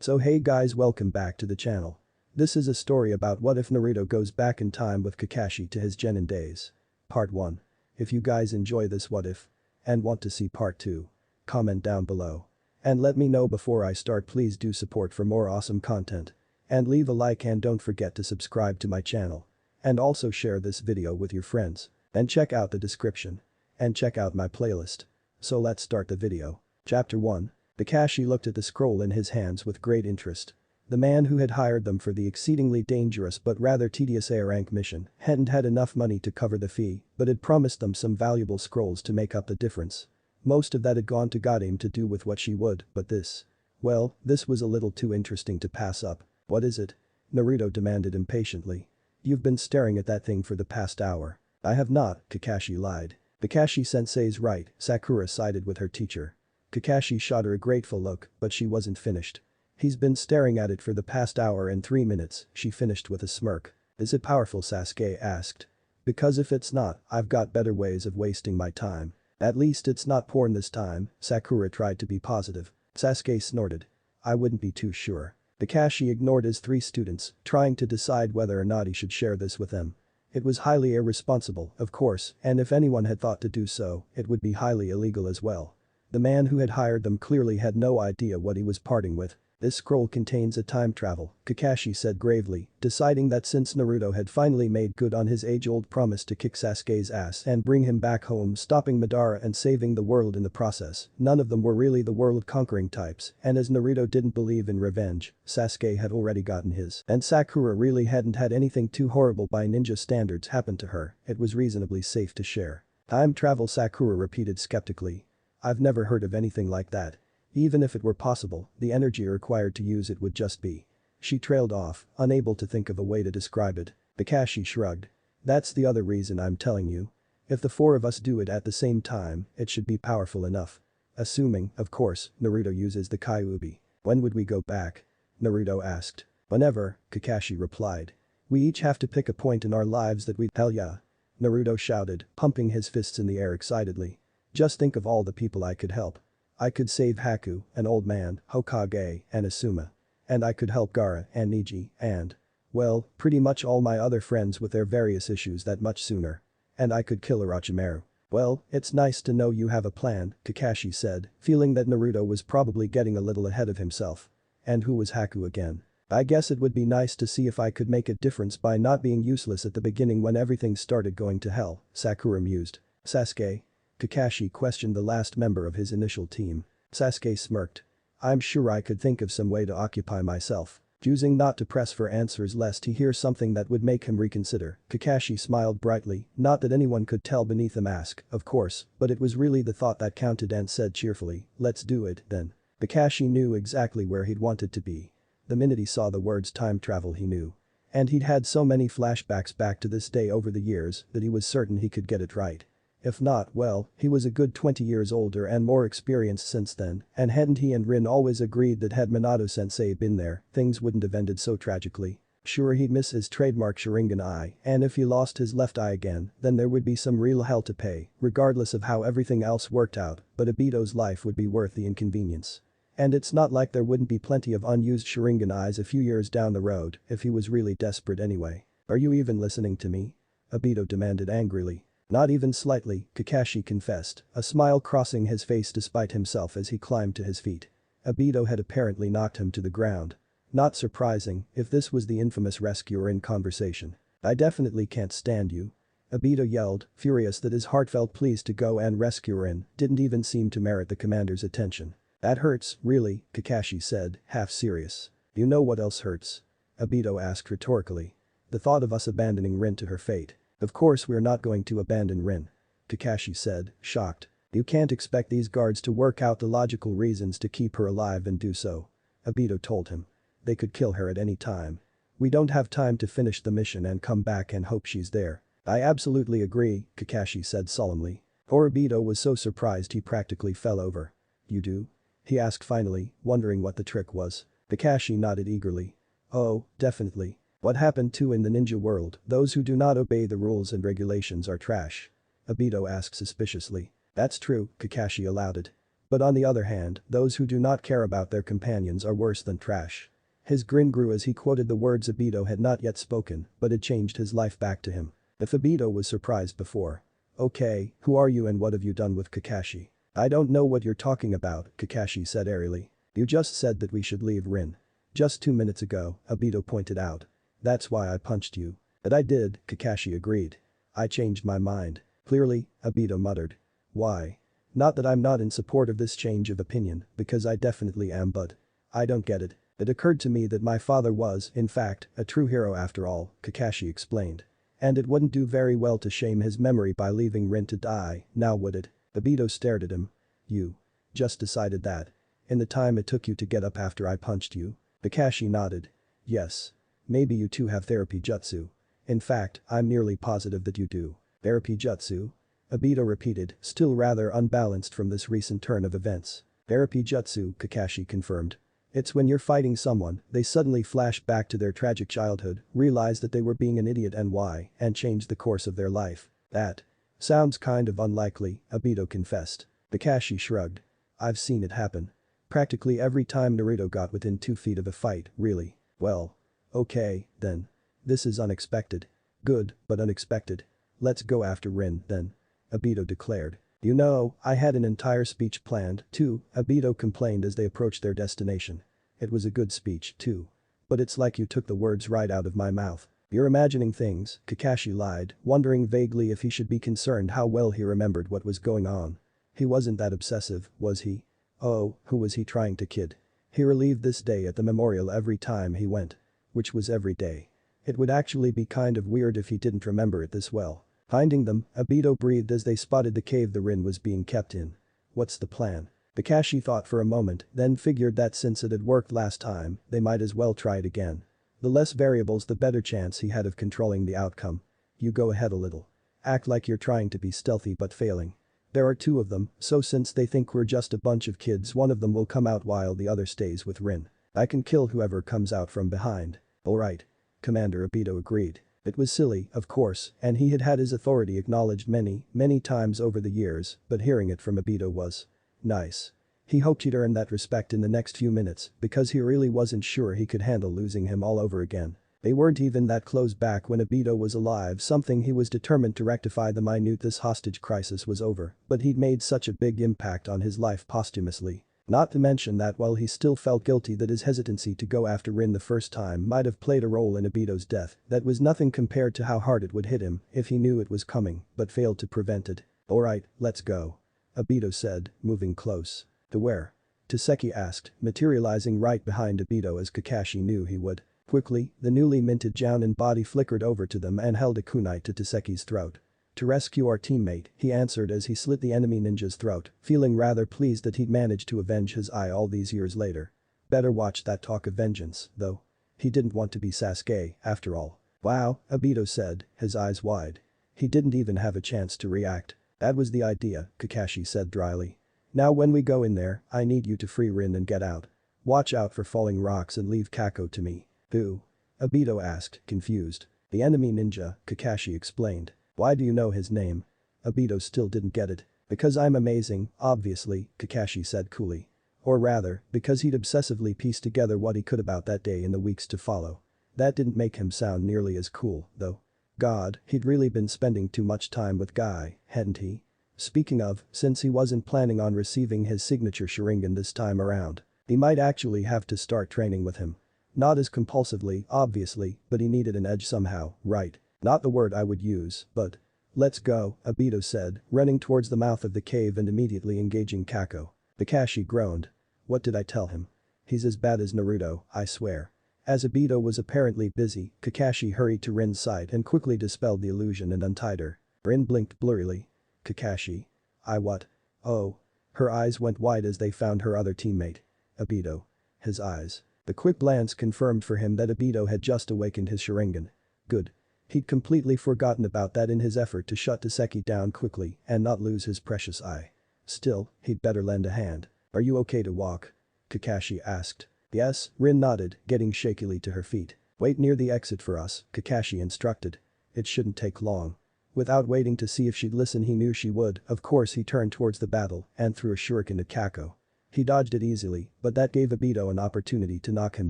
So hey guys, welcome back to the channel. This is a story about what if Naruto goes back in time with Kakashi to his Genin days. Part 1. If you guys enjoy this what if and want to see part 2, comment down below. And let me know before I start. Please do support for more awesome content. And leave a like and don't forget to subscribe to my channel. And also share this video with your friends. And check out the description. And check out my playlist. So let's start the video. Chapter 1. Kakashi looked at the scroll in his hands with great interest. The man who had hired them for the exceedingly dangerous but rather tedious A-rank mission hadn't had enough money to cover the fee, but had promised them some valuable scrolls to make up the difference. Most of that had gone to Genin to do with what she would, but this. Well, this was a little too interesting to pass up. What is it? Naruto demanded impatiently. You've been staring at that thing for the past hour. I have not, Kakashi lied. Kakashi-sensei's right, Sakura sided with her teacher. Kakashi shot her a grateful look, but she wasn't finished. He's been staring at it for the past hour and 3 minutes, she finished with a smirk. Is it powerful? Sasuke asked. Because if it's not, I've got better ways of wasting my time. At least it's not porn this time, Sakura tried to be positive. Sasuke snorted. I wouldn't be too sure. Kakashi ignored his 3 students, trying to decide whether or not he should share this with them. It was highly irresponsible, of course, and if anyone had thought to do so, it would be highly illegal as well. The man who had hired them clearly had no idea what he was parting with. This scroll contains a time travel, Kakashi said gravely, deciding that since Naruto had finally made good on his age-old promise to kick Sasuke's ass and bring him back home, stopping Madara and saving the world in the process, none of them were really the world-conquering types, and as Naruto didn't believe in revenge, Sasuke had already gotten his, and Sakura really hadn't had anything too horrible by ninja standards happen to her, it was reasonably safe to share. Time travel, Sakura repeated skeptically. I've never heard of anything like that. Even if it were possible, the energy required to use it would just be. She trailed off, unable to think of a way to describe it. Kakashi shrugged. That's the other reason I'm telling you. If the 4 of us do it at the same time, it should be powerful enough. Assuming, of course, Naruto uses the Kyuubi. When would we go back? Naruto asked. Whenever, Kakashi replied. We each have to pick a point in our lives that we— Hell yeah. Naruto shouted, pumping his fists in the air excitedly. Just think of all the people I could help. I could save Haku, an old man, Hokage, and Asuma. And I could help Gaara and Neji and, well, pretty much all my other friends with their various issues that much sooner. And I could kill Orochimaru. Well, it's nice to know you have a plan, Kakashi said, feeling that Naruto was probably getting a little ahead of himself. And who was Haku again? I guess it would be nice to see if I could make a difference by not being useless at the beginning when everything started going to hell, Sakura mused. Sasuke? Kakashi questioned the last member of his initial team. Sasuke smirked. I'm sure I could think of some way to occupy myself. Choosing not to press for answers lest he hear something that would make him reconsider, Kakashi smiled brightly, not that anyone could tell beneath the mask, of course, but it was really the thought that counted and said cheerfully, let's do it, then. Kakashi knew exactly where he'd wanted to be. The minute he saw the words time travel he knew. And he'd had so many flashbacks back to this day over the years that he was certain he could get it right. If not, well, he was a good 20 years older and more experienced since then, and hadn't he and Rin always agreed that had Minato-sensei been there, things wouldn't have ended so tragically. Sure, he'd miss his trademark Sharingan eye, and if he lost his left eye again, then there would be some real hell to pay, regardless of how everything else worked out, but Obito's life would be worth the inconvenience. And it's not like there wouldn't be plenty of unused Sharingan eyes a few years down the road if he was really desperate anyway. Are you even listening to me? Obito demanded angrily. Not even slightly, Kakashi confessed, a smile crossing his face despite himself as he climbed to his feet. Obito had apparently knocked him to the ground. Not surprising, if this was the infamous rescuer in conversation. I definitely can't stand you. Obito yelled, furious that his heartfelt pleas to go and rescue Rin didn't even seem to merit the commander's attention. That hurts, really, Kakashi said, half serious. You know what else hurts? Obito asked rhetorically. The thought of us abandoning Rin to her fate. Of course we're not going to abandon Rin. Kakashi said, shocked. You can't expect these guards to work out the logical reasons to keep her alive and do so. Obito told him. They could kill her at any time. We don't have time to finish the mission and come back and hope she's there. I absolutely agree, Kakashi said solemnly. Obito was so surprised he practically fell over. You do? He asked finally, wondering what the trick was. Kakashi nodded eagerly. Oh, definitely. What happened to in the ninja world, those who do not obey the rules and regulations are trash. Obito asked suspiciously. That's true, Kakashi allowed it. But on the other hand, those who do not care about their companions are worse than trash. His grin grew as he quoted the words Obito had not yet spoken, but had changed his life back to him. If Obito was surprised before. Okay, who are you and what have you done with Kakashi? I don't know what you're talking about, Kakashi said airily. You just said that we should leave Rin. Just 2 minutes ago, Obito pointed out. That's why I punched you. That I did, Kakashi agreed. I changed my mind. Clearly, Obito muttered. Why? Not that I'm not in support of this change of opinion, because I definitely am, but I don't get it. It occurred to me that my father was, in fact, a true hero after all, Kakashi explained. And it wouldn't do very well to shame his memory by leaving Rin to die, now would it? Obito stared at him. You just decided that. In the time it took you to get up after I punched you? Kakashi nodded. Yes. Maybe you two have therapy jutsu. In fact, I'm nearly positive that you do. Therapy jutsu? Obito repeated, still rather unbalanced from this recent turn of events. Therapy jutsu, Kakashi confirmed. It's when you're fighting someone, they suddenly flash back to their tragic childhood, realize that they were being an idiot and change the course of their life. That sounds kind of unlikely, Obito confessed. Kakashi shrugged. I've seen it happen. Practically every time Naruto got within 2 feet of a fight, really. Well. Okay, then. This is unexpected. Good, but unexpected. Let's go after Rin, then. Obito declared. You know, I had an entire speech planned, too, Obito complained as they approached their destination. It was a good speech, too. But it's like you took the words right out of my mouth. You're imagining things, Kakashi lied, wondering vaguely if he should be concerned how well he remembered what was going on. He wasn't that obsessive, was he? Oh, who was he trying to kid? He relieved this day at the memorial every time he went. Which was every day. It would actually be kind of weird if he didn't remember it this well. Finding them, Obito breathed as they spotted the cave the Rin was being kept in. What's the plan? Kakashi thought for a moment, then figured that since it had worked last time, they might as well try it again. The less variables the better chance he had of controlling the outcome. You go ahead a little. Act like you're trying to be stealthy but failing. There are 2 of them, so since they think we're just a bunch of kids one of them will come out while the other stays with Rin. I can kill whoever comes out from behind. Alright. Commander Obito agreed. It was silly, of course, and he had had his authority acknowledged many times over the years, but hearing it from Obito was nice. He hoped he'd earn that respect in the next few minutes because he really wasn't sure he could handle losing him all over again. They weren't even that close back when Obito was alive, something he was determined to rectify the minute this hostage crisis was over, but he'd made such a big impact on his life posthumously. Not to mention that while he still felt guilty that his hesitancy to go after Rin the first time might have played a role in Obito's death, that was nothing compared to how hard it would hit him if he knew it was coming but failed to prevent it. Alright, let's go. Obito said, moving close. To where? Taseki asked, materializing right behind Obito as Kakashi knew he would. Quickly, the newly minted Jounin body flickered over to them and held a kunai to Taseki's throat. To rescue our teammate, he answered as he slit the enemy ninja's throat, feeling rather pleased that he'd managed to avenge his eye all these years later. Better watch that talk of vengeance, though. He didn't want to be Sasuke, after all. Wow, Obito said, his eyes wide. He didn't even have a chance to react. That was the idea, Kakashi said dryly. Now when we go in there, I need you to free Rin and get out. Watch out for falling rocks and leave Kako to me. Who? Obito asked, confused. The enemy ninja, Kakashi explained. Why do you know his name? Obito still didn't get it. Because I'm amazing, obviously, Kakashi said coolly. Or rather, because he'd obsessively pieced together what he could about that day in the weeks to follow. That didn't make him sound nearly as cool, though. God, he'd really been spending too much time with Guy, hadn't he? Speaking of, since he wasn't planning on receiving his signature Sharingan this time around, he might actually have to start training with him. Not as compulsively, obviously, but he needed an edge somehow, right? Not the word I would use, but. Let's go, Obito said, running towards the mouth of the cave and immediately engaging Kako. Kakashi groaned. What did I tell him? He's as bad as Naruto, I swear. As Obito was apparently busy, Kakashi hurried to Rin's side and quickly dispelled the illusion and untied her. Rin blinked blurrily. Kakashi. I what? Oh. Her eyes went wide as they found her other teammate. Obito. His eyes. The quick glance confirmed for him that Obito had just awakened his Sharingan. Good. He'd completely forgotten about that in his effort to shut Taseki down quickly and not lose his precious eye. Still, he'd better lend a hand. Are you okay to walk? Kakashi asked. Yes, Rin nodded, getting shakily to her feet. Wait near the exit for us, Kakashi instructed. It shouldn't take long. Without waiting to see if she'd listen, he knew she would. Of course, he turned towards the battle and threw a shuriken at Kako. He dodged it easily, but that gave Obito an opportunity to knock him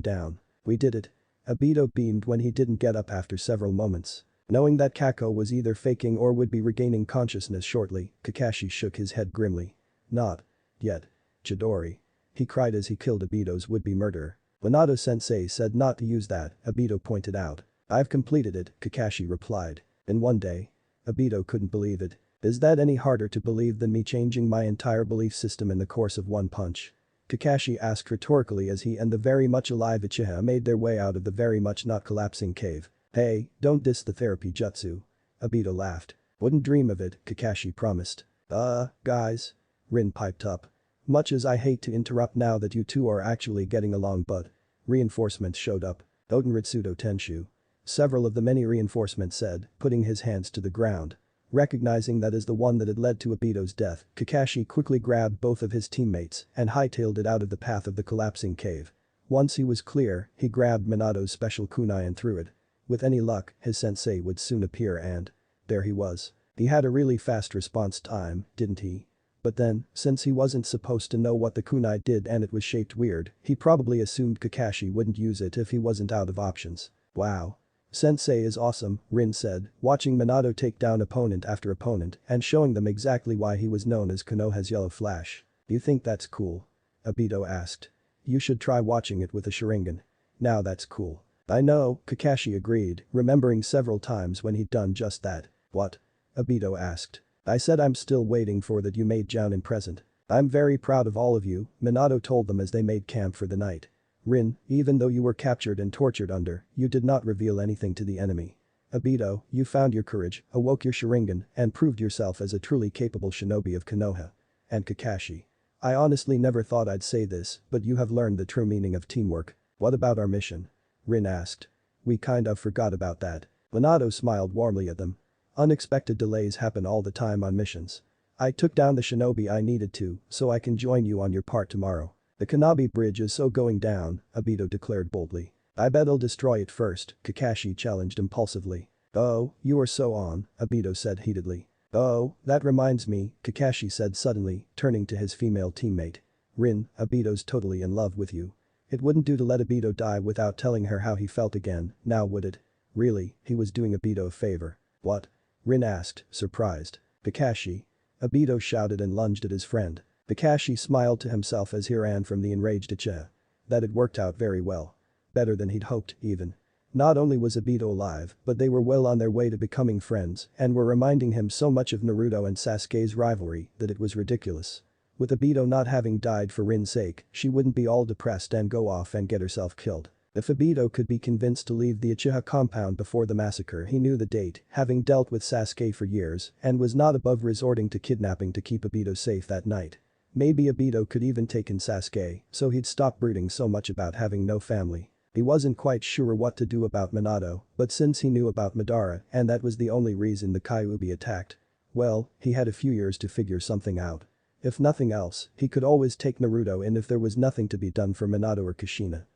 down. "We did it." Obito beamed when he didn't get up after several moments. Knowing that Kako was either faking or would be regaining consciousness shortly, Kakashi shook his head grimly. "Not yet. Chidori." He cried as he killed Obito's would-be murderer. "Minato-sensei said not to use that," Obito pointed out. "I've completed it," Kakashi replied. "In one day." Obito couldn't believe it. "Is that any harder to believe than me changing my entire belief system in the course of one punch?" Kakashi asked rhetorically as he and the very much alive Uchiha made their way out of the very much not collapsing cave. "Hey, don't diss the therapy jutsu." Obito laughed. "Wouldn't dream of it," Kakashi promised. Guys." Rin piped up. "Much as I hate to interrupt now that you two are actually getting along, but..." Reinforcements showed up. "Otenritsudo Tenshu." Several of the many reinforcements said, putting his hands to the ground. Recognizing that as the one that had led to Obito's death, Kakashi quickly grabbed both of his teammates and hightailed it out of the path of the collapsing cave. Once he was clear, he grabbed Minato's special kunai and threw it. With any luck, his sensei would soon appear and… there he was. He had a really fast response time, didn't he? But then, since he wasn't supposed to know what the kunai did and it was shaped weird, he probably assumed Kakashi wouldn't use it if he wasn't out of options. "Wow. Sensei is awesome," Rin said, watching Minato take down opponent after opponent and showing them exactly why he was known as Konoha's Yellow Flash. "You think that's cool?" Obito asked. "You should try watching it with a Sharingan. Now that's cool." "I know," Kakashi agreed, remembering several times when he'd done just that. "What?" Obito asked. "I said I'm still waiting for that you made Jounin present." "I'm very proud of all of you," Minato told them as they made camp for the night. "Rin, even though you were captured and tortured under, you did not reveal anything to the enemy. Obito, you found your courage, awoke your Sharingan, and proved yourself as a truly capable shinobi of Konoha. And Kakashi. I honestly never thought I'd say this, but you have learned the true meaning of teamwork. What about our mission?" Rin asked. "We kind of forgot about that." Minato smiled warmly at them. "Unexpected delays happen all the time on missions. I took down the shinobi I needed to, so I can join you on your part tomorrow. The Kanabi bridge is so going down," Obito declared boldly. "I bet I'll destroy it first," Kakashi challenged impulsively. "Oh, you are so on," Obito said heatedly. "Oh, that reminds me," Kakashi said suddenly, turning to his female teammate. "Rin, Obito's totally in love with you. It wouldn't do to let Obito die without telling her how he felt again, now would it?" Really, he was doing Obito a favor. "What?" Rin asked, surprised. "Kakashi." Obito shouted and lunged at his friend. Kakashi smiled to himself as he ran from the enraged Uchiha. That had worked out very well. Better than he'd hoped, even. Not only was Obito alive, but they were well on their way to becoming friends and were reminding him so much of Naruto and Sasuke's rivalry that it was ridiculous. With Obito not having died for Rin's sake, she wouldn't be all depressed and go off and get herself killed. If Obito could be convinced to leave the Uchiha compound before the massacre, he knew the date, having dealt with Sasuke for years, and was not above resorting to kidnapping to keep Obito safe that night. Maybe Obito could even take in Sasuke, so he'd stop brooding so much about having no family. He wasn't quite sure what to do about Minato, but since he knew about Madara and that was the only reason the Kyuubi attacked, well, he had a few years to figure something out. If nothing else, he could always take Naruto in if there was nothing to be done for Minato or Kushina.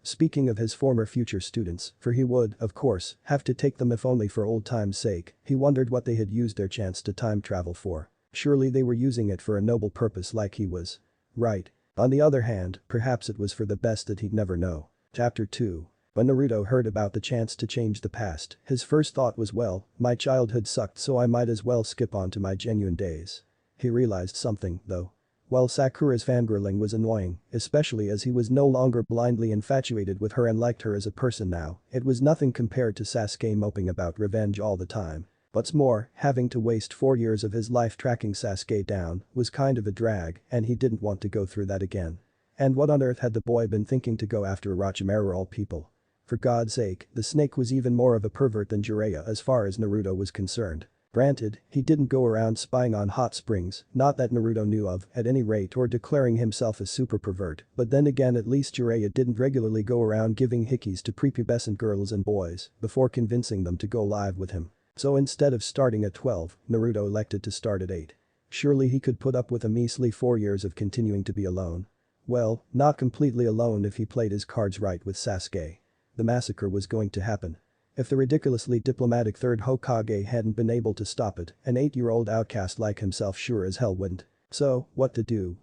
Speaking of his former future students, for he would, of course, have to take them if only for old time's sake, he wondered what they had used their chance to time travel for. Surely they were using it for a noble purpose like he was. Right. On the other hand, perhaps it was for the best that he'd never know. Chapter 2. When Naruto heard about the chance to change the past, his first thought was, well, my childhood sucked so I might as well skip on to my genuine days. He realized something, though. While Sakura's fangirling was annoying, especially as he was no longer blindly infatuated with her and liked her as a person now, it was nothing compared to Sasuke moping about revenge all the time. What's more, having to waste 4 years of his life tracking Sasuke down was kind of a drag and he didn't want to go through that again. And what on earth had the boy been thinking to go after Orochimaru all people? For God's sake, the snake was even more of a pervert than Jiraiya as far as Naruto was concerned. Granted, he didn't go around spying on hot springs, not that Naruto knew of at any rate, or declaring himself a super pervert, but then again at least Jiraiya didn't regularly go around giving hickeys to prepubescent girls and boys before convincing them to go live with him. So instead of starting at 12, Naruto elected to start at 8. Surely he could put up with a measly 4 years of continuing to be alone. Well, not completely alone if he played his cards right with Sasuke. The massacre was going to happen. If the ridiculously diplomatic third Hokage hadn't been able to stop it, an 8-year-old outcast like himself sure as hell wouldn't. So, what to do?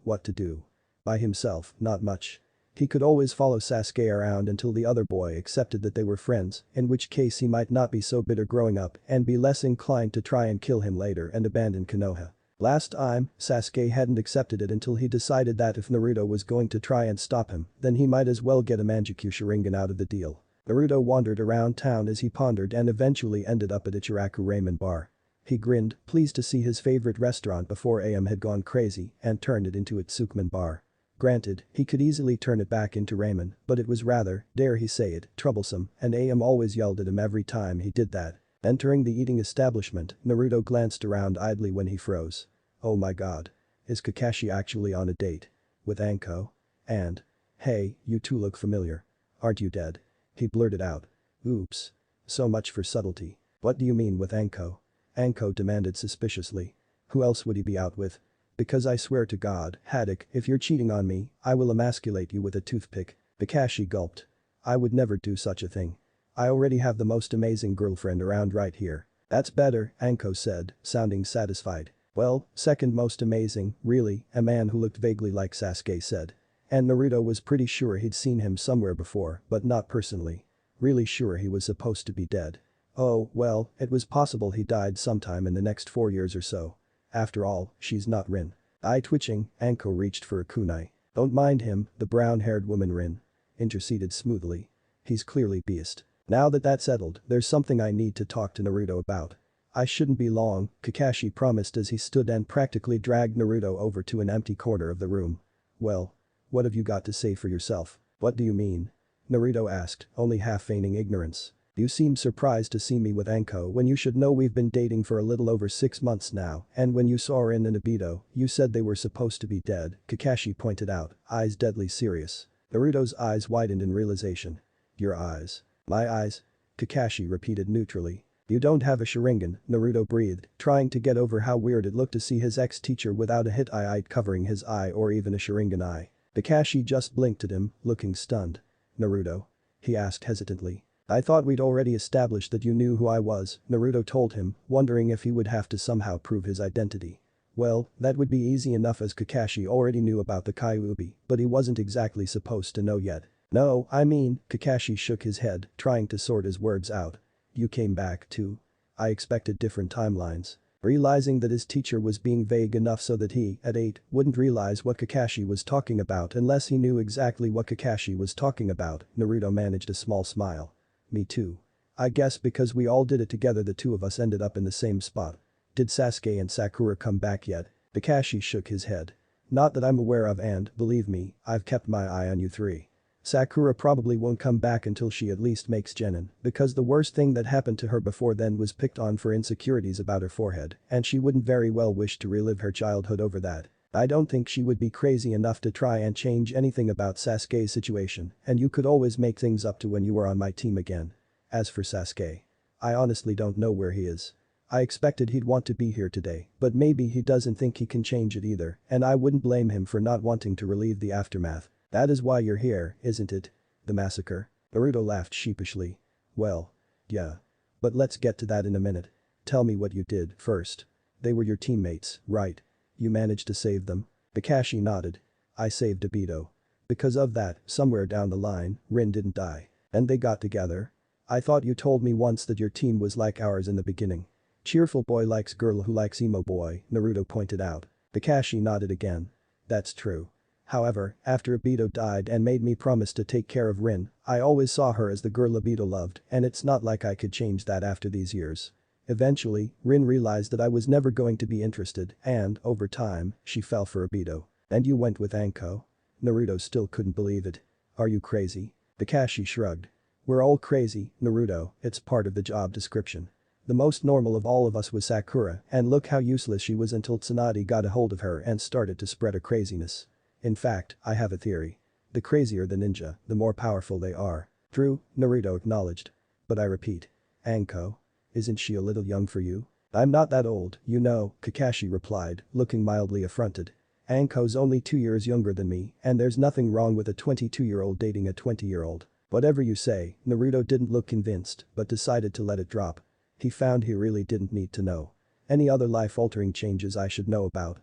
By himself, not much. He could always follow Sasuke around until the other boy accepted that they were friends, in which case he might not be so bitter growing up and be less inclined to try and kill him later and abandon Konoha. Last time, Sasuke hadn't accepted it until he decided that if Naruto was going to try and stop him, then he might as well get a Manjutsu Sharingan out of the deal. Naruto wandered around town as he pondered and eventually ended up at Ichiraku Ramen Bar. He grinned, pleased to see his favorite restaurant before AM had gone crazy and turned it into Itsukumen Bar. Granted, he could easily turn it back into ramen, but it was rather, dare he say it, troublesome, and AM always yelled at him every time he did that. Entering the eating establishment, Naruto glanced around idly when he froze. Oh my god. Is Kakashi actually on a date? With Anko? And, hey, you two look familiar. Aren't you dead? He blurted out. Oops. So much for subtlety. What do you mean with Anko? Anko demanded suspiciously. Who else would he be out with? Because I swear to God, Haddock, if you're cheating on me, I will emasculate you with a toothpick. Kakashi gulped. I would never do such a thing. I already have the most amazing girlfriend around right here. That's better, Anko said, sounding satisfied. Well, second most amazing, really, a man who looked vaguely like Sasuke said. And Naruto was pretty sure he'd seen him somewhere before, but not personally. Really sure he was supposed to be dead. Oh, well, it was possible he died sometime in the next 4 years or so. After all, she's not Rin. Eye twitching, Anko reached for a kunai. Don't mind him, the brown-haired woman Rin interceded smoothly. He's clearly beast. Now that that's settled, there's something I need to talk to Naruto about. I shouldn't be long, Kakashi promised as he stood and practically dragged Naruto over to an empty corner of the room. Well, what have you got to say for yourself? What do you mean? Naruto asked, only half feigning ignorance. You seem surprised to see me with Anko when you should know we've been dating for a little over 6 months now, and when you saw her in Obito, you said they were supposed to be dead, Kakashi pointed out, eyes deadly serious. Naruto's eyes widened in realization. Your eyes. My eyes? Kakashi repeated neutrally. You don't have a Sharingan, Naruto breathed, trying to get over how weird it looked to see his ex-teacher without a hit eye covering his eye or even a Sharingan eye. Kakashi just blinked at him, looking stunned. Naruto? He asked hesitantly. I thought we'd already established that you knew who I was, Naruto told him, wondering if he would have to somehow prove his identity. Well, that would be easy enough as Kakashi already knew about the Kyuubi, but he wasn't exactly supposed to know yet. No, I mean, Kakashi shook his head, trying to sort his words out. You came back too? I expected different timelines. Realizing that his teacher was being vague enough so that he, at 8, wouldn't realize what Kakashi was talking about unless he knew exactly what Kakashi was talking about, Naruto managed a small smile. Me too. I guess because we all did it together the two of us ended up in the same spot. Did Sasuke and Sakura come back yet? Kakashi shook his head. Not that I'm aware of and, believe me, I've kept my eye on you three. Sakura probably won't come back until she at least makes Genin, because the worst thing that happened to her before then was picked on for insecurities about her forehead, and she wouldn't very well wish to relive her childhood over that. I don't think she would be crazy enough to try and change anything about Sasuke's situation, and you could always make things up to when you were on my team again. As for Sasuke, I honestly don't know where he is. I expected he'd want to be here today, but maybe he doesn't think he can change it either, and I wouldn't blame him for not wanting to relieve the aftermath. That is why you're here, isn't it? The massacre? Naruto laughed sheepishly. Well, yeah. But let's get to that in a minute. Tell me what you did first. They were your teammates, right? You managed to save them? Kakashi nodded. I saved Obito. Because of that, somewhere down the line, Rin didn't die. And they got together? I thought you told me once that your team was like ours in the beginning. Cheerful boy likes girl who likes emo boy, Naruto pointed out. Kakashi nodded again. That's true. However, after Obito died and made me promise to take care of Rin, I always saw her as the girl Obito loved, and it's not like I could change that after these years. Eventually, Rin realized that I was never going to be interested and, over time, she fell for Obito. And you went with Anko? Naruto still couldn't believe it. Are you crazy? Kakashi shrugged. We're all crazy, Naruto, it's part of the job description. The most normal of all of us was Sakura, and look how useless she was until Tsunade got a hold of her and started to spread her craziness. In fact, I have a theory. The crazier the ninja, the more powerful they are. True, Naruto acknowledged. But I repeat. Anko? Isn't she a little young for you? I'm not that old, you know, Kakashi replied, looking mildly affronted. Anko's only 2 years younger than me, and there's nothing wrong with a 22-year-old dating a 20-year-old. Whatever you say, Naruto didn't look convinced but decided to let it drop. He found he really didn't need to know. Any other life-altering changes I should know about?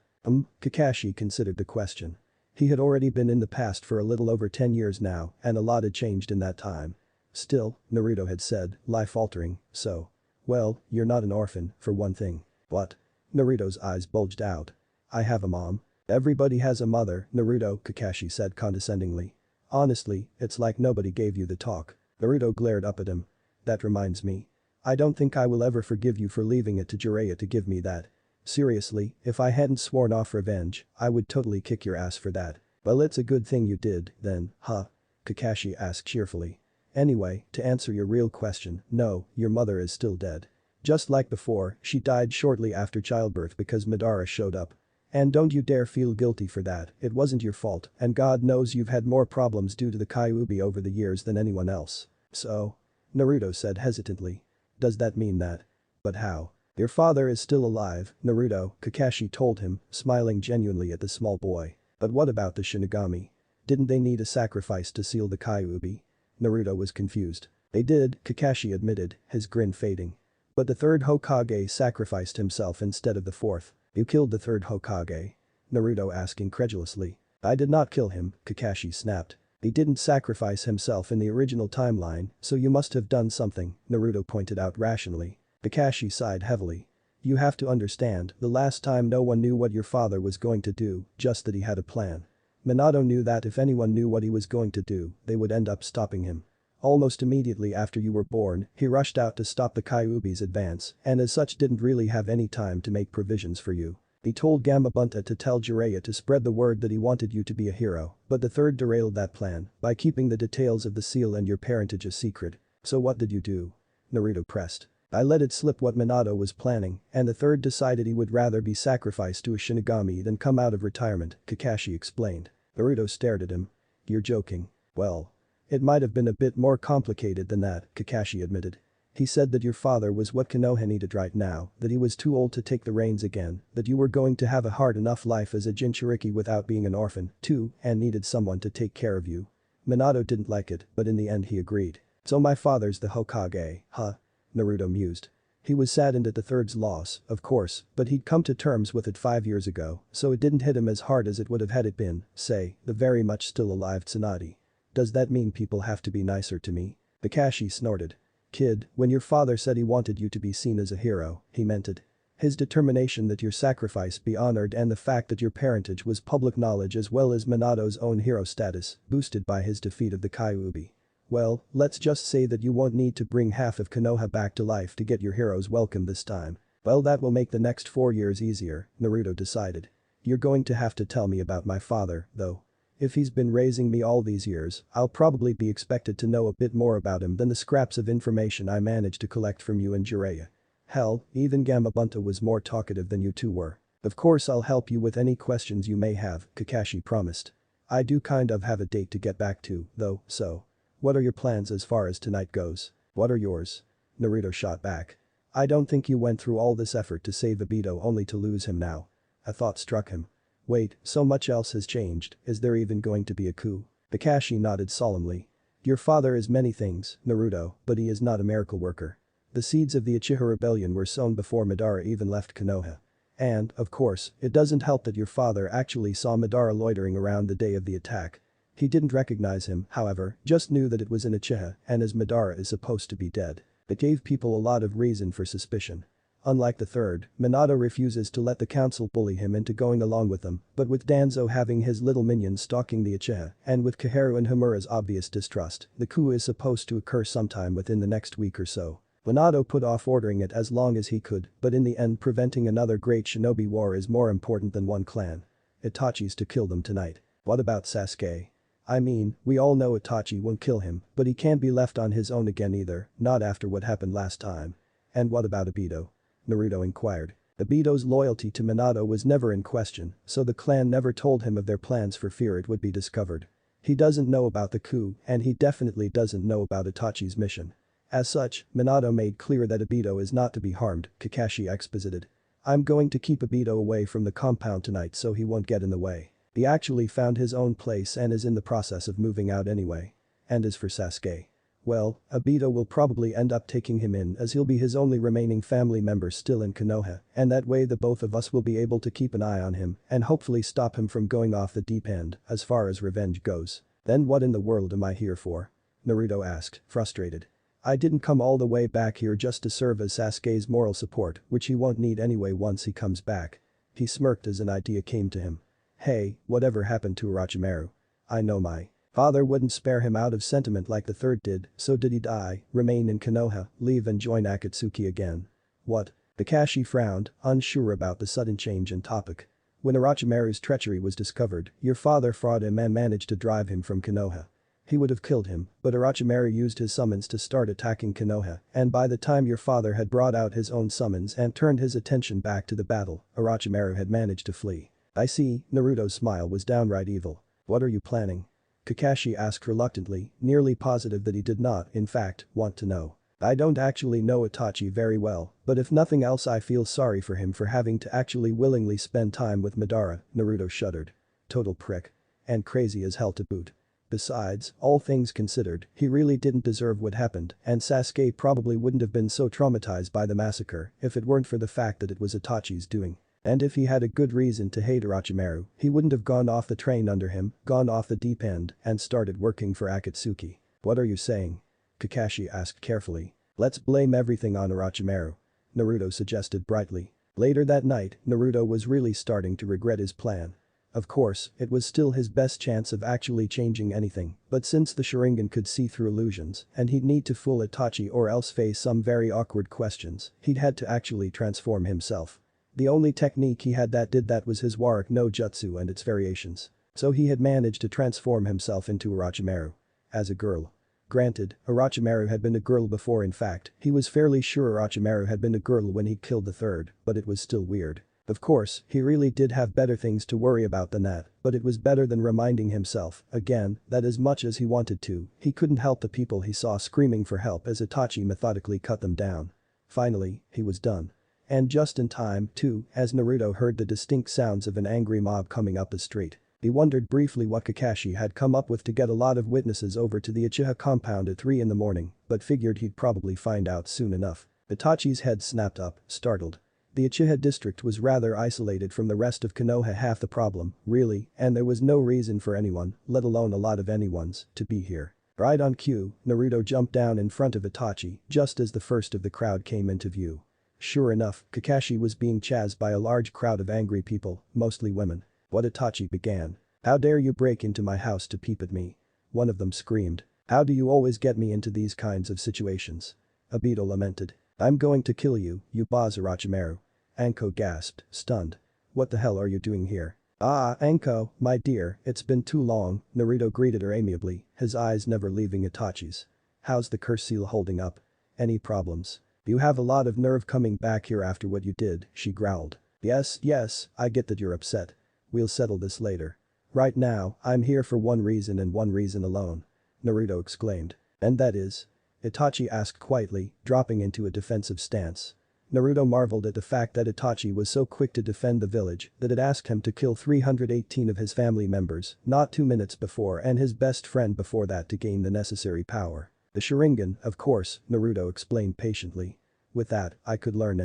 Kakashi considered the question. He had already been in the past for a little over 10 years now and a lot had changed in that time. Still, Naruto had said, life-altering, so. Well, you're not an orphan, for one thing. What? Naruto's eyes bulged out. I have a mom. Everybody has a mother, Naruto, Kakashi said condescendingly. Honestly, it's like nobody gave you the talk. Naruto glared up at him. That reminds me. I don't think I will ever forgive you for leaving it to Jiraiya to give me that. Seriously, if I hadn't sworn off revenge, I would totally kick your ass for that. Well, it's a good thing you did, then, huh? Kakashi asked cheerfully. Anyway, to answer your real question, no, your mother is still dead. Just like before, she died shortly after childbirth because Madara showed up. And don't you dare feel guilty for that, it wasn't your fault, and God knows you've had more problems due to the Kyuubi over the years than anyone else. So? Naruto said hesitantly. Does that mean that? But how? Your father is still alive, Naruto, Kakashi told him, smiling genuinely at the small boy. But what about the Shinigami? Didn't they need a sacrifice to seal the Kyuubi? Naruto was confused. They did, Kakashi admitted, his grin fading. But the third Hokage sacrificed himself instead of the fourth. You killed the third Hokage? Naruto asked incredulously. I did not kill him, Kakashi snapped. He didn't sacrifice himself in the original timeline, so you must have done something, Naruto pointed out rationally. Kakashi sighed heavily. You have to understand, the last time no one knew what your father was going to do, just that he had a plan. Minato knew that if anyone knew what he was going to do, they would end up stopping him. Almost immediately after you were born, he rushed out to stop the Kyuubi's advance and as such didn't really have any time to make provisions for you. He told Gamabunta to tell Jiraiya to spread the word that he wanted you to be a hero, but the third derailed that plan by keeping the details of the seal and your parentage a secret. So what did you do? Naruto pressed. I let it slip what Minato was planning, and the third decided he would rather be sacrificed to a Shinigami than come out of retirement, Kakashi explained. Naruto stared at him. You're joking. Well. It might have been a bit more complicated than that, Kakashi admitted. He said that your father was what Konoha needed right now, that he was too old to take the reins again, that you were going to have a hard enough life as a Jinchuriki without being an orphan, too, and needed someone to take care of you. Minato didn't like it, but in the end he agreed. So my father's the Hokage, huh? Naruto mused. He was saddened at the third's loss, of course, but he'd come to terms with it 5 years ago, so it didn't hit him as hard as it would have had it been, say, the very much still alive Tsunade. Does that mean people have to be nicer to me? Kakashi snorted. Kid, when your father said he wanted you to be seen as a hero, he meant it. His determination that your sacrifice be honored and the fact that your parentage was public knowledge as well as Minato's own hero status, boosted by his defeat of the Kyuubi. Well, let's just say that you won't need to bring half of Konoha back to life to get your heroes welcome this time. Well, that will make the next 4 years easier, Naruto decided. You're going to have to tell me about my father, though. If he's been raising me all these years, I'll probably be expected to know a bit more about him than the scraps of information I managed to collect from you and Jiraiya. Hell, even Gamabunta was more talkative than you two were. Of course I'll help you with any questions you may have, Kakashi promised. I do kind of have a date to get back to, though, so. What are your plans as far as tonight goes? What are yours? Naruto shot back. I don't think you went through all this effort to save Obito only to lose him now. A thought struck him. Wait, so much else has changed, is there even going to be a coup? Kakashi nodded solemnly. Your father is many things, Naruto, but he is not a miracle worker. The seeds of the Uchiha rebellion were sown before Madara even left Konoha. And, of course, it doesn't help that your father actually saw Madara loitering around the day of the attack. He didn't recognize him, however, just knew that it was an Uchiha, and as Madara is supposed to be dead. It gave people a lot of reason for suspicion. Unlike the third, Minato refuses to let the council bully him into going along with them, but with Danzo having his little minions stalking the Uchiha, and with Koharu and Homura's obvious distrust, the coup is supposed to occur sometime within the next week or so. Minato put off ordering it as long as he could, but in the end preventing another great shinobi war is more important than one clan. Itachi's to kill them tonight. What about Sasuke? I mean, we all know Itachi won't kill him, but he can't be left on his own again either, not after what happened last time. And what about Obito? Naruto inquired. Obito's loyalty to Minato was never in question, so the clan never told him of their plans for fear it would be discovered. He doesn't know about the coup, and he definitely doesn't know about Itachi's mission. As such, Minato made clear that Obito is not to be harmed, Kakashi exposited. I'm going to keep Obito away from the compound tonight so he won't get in the way. He actually found his own place and is in the process of moving out anyway. And as for Sasuke, well, Obito will probably end up taking him in as he'll be his only remaining family member still in Konoha, and that way the both of us will be able to keep an eye on him and hopefully stop him from going off the deep end as far as revenge goes. Then what in the world am I here for? Naruto asked, frustrated. I didn't come all the way back here just to serve as Sasuke's moral support, which he won't need anyway once he comes back. He smirked as an idea came to him. Hey, whatever happened to Orochimaru? I know my father wouldn't spare him out of sentiment like the third did, so did he die, remain in Konoha, leave and join Akatsuki again? What? Kakashi frowned, unsure about the sudden change in topic. When Orochimaru's treachery was discovered, your father fought him and managed to drive him from Konoha. He would have killed him, but Orochimaru used his summons to start attacking Konoha, and by the time your father had brought out his own summons and turned his attention back to the battle, Orochimaru had managed to flee. I see, Naruto's smile was downright evil. What are you planning? Kakashi asked reluctantly, nearly positive that he did not, in fact, want to know. I don't actually know Itachi very well, but if nothing else I feel sorry for him for having to actually willingly spend time with Madara, Naruto shuddered. Total prick. And crazy as hell to boot. Besides, all things considered, he really didn't deserve what happened, and Sasuke probably wouldn't have been so traumatized by the massacre if it weren't for the fact that it was Itachi's doing. And if he had a good reason to hate Orochimaru, he wouldn't have gone off the train under him, gone off the deep end, and started working for Akatsuki. What are you saying? Kakashi asked carefully. Let's blame everything on Orochimaru. Naruto suggested brightly. Later that night, Naruto was really starting to regret his plan. Of course, it was still his best chance of actually changing anything, but since the Sharingan could see through illusions and he'd need to fool Itachi or else face some very awkward questions, he'd had to actually transform himself. The only technique he had that did that was his Warak no Jutsu and its variations. So he had managed to transform himself into Orochimaru. As a girl. Granted, Orochimaru had been a girl before. In fact, he was fairly sure Orochimaru had been a girl when he killed the third, but it was still weird. Of course, he really did have better things to worry about than that, but it was better than reminding himself, again, that as much as he wanted to, he couldn't help the people he saw screaming for help as Itachi methodically cut them down. Finally, he was done. And just in time, too, as Naruto heard the distinct sounds of an angry mob coming up the street. He wondered briefly what Kakashi had come up with to get a lot of witnesses over to the Uchiha compound at 3 in the morning, but figured he'd probably find out soon enough. Itachi's head snapped up, startled. The Uchiha district was rather isolated from the rest of Konoha, half the problem, really, and there was no reason for anyone, let alone a lot of anyone's, to be here. Right on cue, Naruto jumped down in front of Itachi just as the first of the crowd came into view. Sure enough, Kakashi was being chased by a large crowd of angry people, mostly women. What? Itachi began. How dare you break into my house to peep at me? One of them screamed. How do you always get me into these kinds of situations? Obito lamented. I'm going to kill you, you boss Orochimaru. Anko gasped, stunned. What the hell are you doing here? Ah, Anko, my dear, it's been too long, Naruto greeted her amiably, his eyes never leaving Itachi's. How's the curse seal holding up? Any problems? You have a lot of nerve coming back here after what you did, she growled. Yes, I get that you're upset. We'll settle this later. Right now, I'm here for one reason and one reason alone. Naruto exclaimed. And that is? Itachi asked quietly, dropping into a defensive stance. Naruto marveled at the fact that Itachi was so quick to defend the village that it asked him to kill 318 of his family members not 2 minutes before and his best friend before that to gain the necessary power. The Sharingan, of course, Naruto explained patiently. With that, I could learn